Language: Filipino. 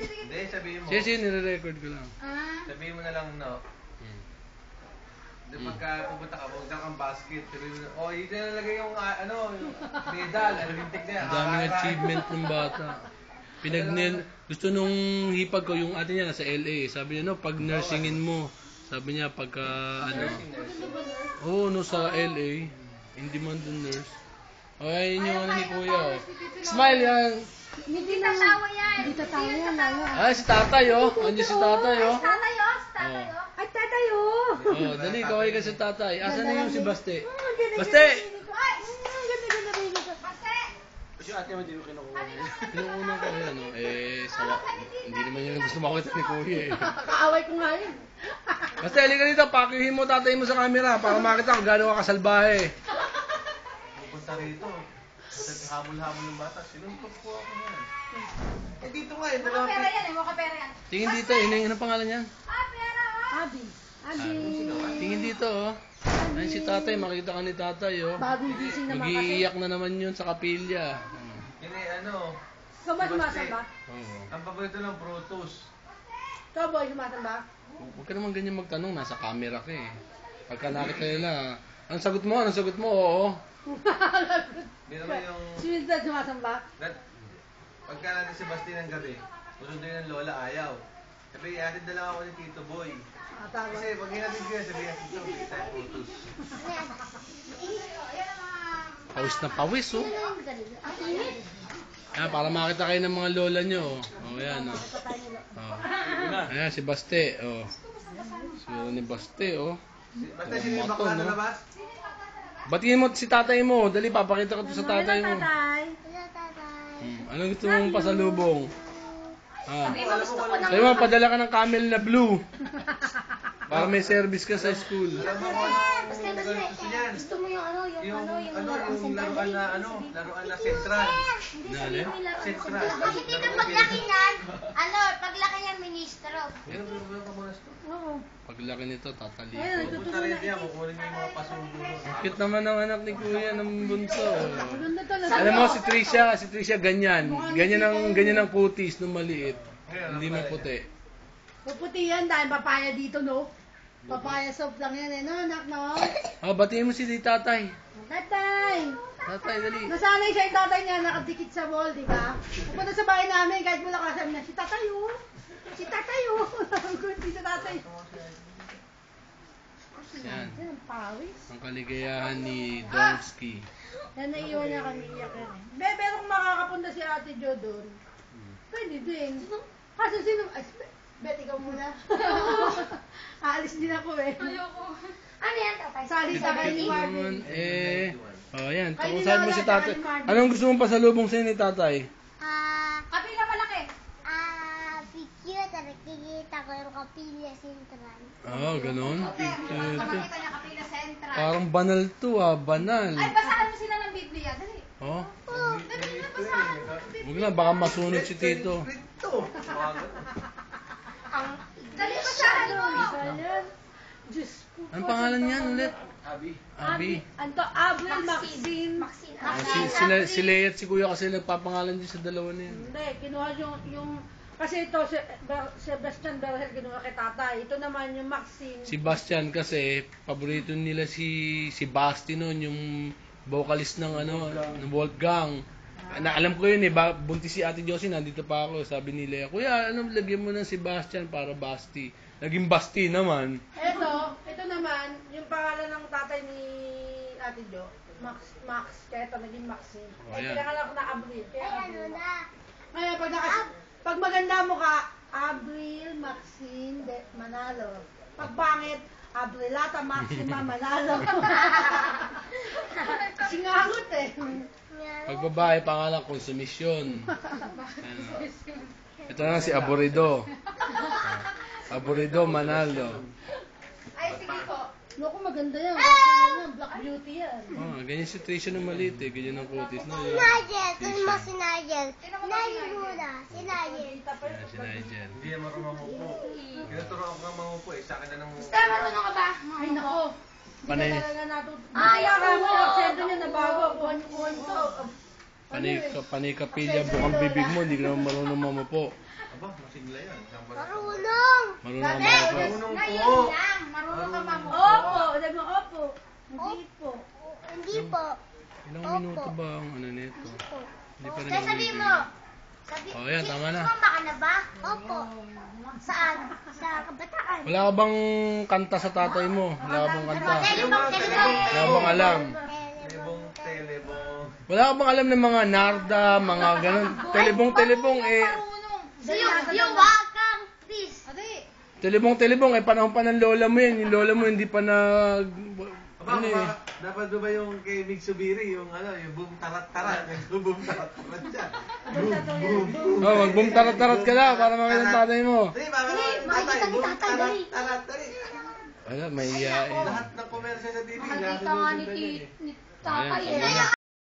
Hindi, sabihin mo. Sige, nire-record ko lang. Sabihin mo na lang, no. Hindi, pagka pupunta ka, huwag kang basket. Sabihin mo na, oh, yun na nalagay yung, yung medal, Olympic na yan. Ang daming achievement ng bata. Gusto nung hipag ko, yung ate niya nasa LA. Sabi niya, no, pag nursingin mo. Sabi niya, pagka, no, sa LA. Hindi man dun nurse. Ayun yung ni Kuya, oh. Smile yan! Hindi tatawa yan. Hindi tatawa yan, lalo. Ay, si tatay, oh. Andiyan si tatay, oh. Tatay, oh. Tatay, oh. Ay, tatay, oh. Oh, dali, kaway ka si tatay. Asan na yung si Baste? Baste! Ay, ganda rin ko. Baste! Kasi ate mo, hindi mo kinukuha niya. Kinukuha ko yan, oh. Sawa. Hindi naman yung gusto makita ni Kuya, eh. Kaaway ko nga yun. Baste, halika dito. Pakihin mo tatay mo sa camera para makita kung gaano ka kasalbahe. Pupunta rito. Habol-habol ng bata. Sinuntok po ako yan. Eh dito nga, Mukha pera yan, eh. Mukha pera yan. Tingin dito, ano pangalan niyan? Pera, oh. Abi. Tingin dito, oh. Ayun si tatay, makita ka ni tatay, oh. Bagong gising naman kasi. Mag-iiyak na naman yun sa kapilya. Yun Ikaw ba sumasamba? Oo. ang paborito ng Brutus. Ikaw boy, sumasamba? Huwag ka naman ganyan magtanong, nasa camera ka, eh. Pagka nakita nila, anong sagot mo? Anong sagot mo? Oo. Hindi naman yung... Si Wilson sumasamba? Pagka natin si Basti ng gabi, susundin ng lola, ayaw. Sabi, atid na lang ako ni Tito Boy. Tama. Kasi pag hinatid ko yan, sabi niya, Tito, bigay tayo Brutus. Pawis na pawis, oh. Para makita kayo ng mga lola nyo. Oh, yan, oh. Ayan, si Baste, oh. Siguro ni Baste, oh. Basta sino yung bakla na labas? Batiin mo si tatay mo. Dali, papakita ko to sa tatay mo. Tatay. Anong gusto mong pasalubong? Gusto ko ng... Sabi mo, padala ka ng camel na blue. Para may service ka sa school. Alam mo kung ano gusto niyan. Gusto mo yung Yung laruan na central. Nale? Central. Hindi na paglaki niyan, paglaki niyan ministro. Oo. Paglaki nito, tataliko. Pupunta rin niya, kukunin niya yung mga pasubo. Cute naman ang anak ni Kuya ng bunso. Maganda talaga. Alam mo, si Tricia ganyan. Ganyan ang kutis nung maliit. Hindi maputi. Puputi yan dahil papaya dito, no? Papaya soap lang yan, eh, no, anak, no? Batiin mo si tatay. Tatay! Tatay, dali. Nasanay siya yung tatay niya, nakadikit sa wall, di ba? Pupunta sa bahay namin, kahit mula kasama niya, si tatay, oh! Si tatay, oh! Si tatay. Yan. Yan, ang pawis. Ang kaligayahan ni Domsky. Yan, naiiwan niya kami iyak yan. Pero kung makakapunta si Ate Jo doon, pwede din. Kaso sino... Bet, ikaw muna. Aalis din ako, eh. Ayoko. Ano yan, tatay? Sali sa kayo ni Marvin. Yan. Kamusahan mo si tatay. Anong gusto mong pasalubong sa'yo ni tatay? Kapila malaki. Picture, nakikita ko yung Kapila Central. Ganun. Makita niya Kapila Central. Parang banal to, banal. Ay, basahan mo sila ng Biblia, dali. Dali na basahan. Huwag na, baka masunod si Tito. Dali basahan mo. Ayan. Diyos ko. Anong pangalan niyan ulit? Abi. Anto, Avril Maxine. Si Lea at si Kuya kasi nagpapangalan din sa dalawa na yan. Hindi, kinuha yung kasi ito, si Sebastian Berhel kinuha kay tatay. Ito naman yung Maxine. Si Bastian kasi, paborito nila si Basti noon, yung vocalist ng ng Wolfgang. Alam ko yun buntis si Ate Josie, nandito pa ako. Sabi ni Lea, Kuya, lagyan mo ng Sebastian para Basti. Naging Basti naman. Ito naman, yung pangalan ng tatay ni Ate Jo, Max, kaya ito naging Maxine. Pinakalak na Abril. Ngayon, pag maganda mo ka, Abril, Maxine, Manalo. Pag pangit, Abrilata, Maxima, Manalo. Singangot, eh. Pag babae, pangalan konsumisyon. Ito na si Aburrido. Aburrido Manalo. Ay, sige po. Naku, maganda yan. Black beauty yan. Ganyan si Tricia ng maliit, ganyan ang kutis. Si Nigel, tingnan mo si Nigel. Nigel muna, si Nigel. Si Nigel. Hindi yan marunong mamupo. Tinuturoan ko nga mamupo sa akin na nang mamupo. Basta marunong ka ba? Ay, nako. Panay. Hindi ka talaga natutunan. Kaya ka mo, aksento niya na bago. Kuhan to. Panay kapilya, bukang bibig mo, hindi ka naman marunong mamapo. Aba, masigla yan. Saan ba- Marunong. Marunong ka mamapo. Marunong po. Marunong ka mamo. Opo, sabi mo opo. Hindi po. Hindi po. Ilang minuto ba ang ano nito? Hindi pa rin Kaya sabi ako mo. Sabi, Oh, yan, tama na. Sumama ka na ba? Opo. Saan? Sa kabataan. Wala ka bang kanta sa tatay mo? Wala ka bang kanta? Telebong, telebong. Wala ka bang alam? Telebong, telebong. Wala ka bang alam ng mga narda, mga ganun? Telebong, eh. Yung wakang fish. Telebong, eh, panahon pa ng lola mo yan. Yung lola mo hindi pa nag... Aba, Ano eh? dapat ba yung kay Mig Subiri, yung ano, yung boom tarat-tarat. Yung boom tarat-tarat siya. Boom, boom, boom. Oh, mag-boom tarat-tarat ka na para makita ng tatay mo. Dali, tatay, boom tarat-tarat. Dali. Wala, may iyain. Lahat ng komersya sa TV, Nakita nga ni tatay eh.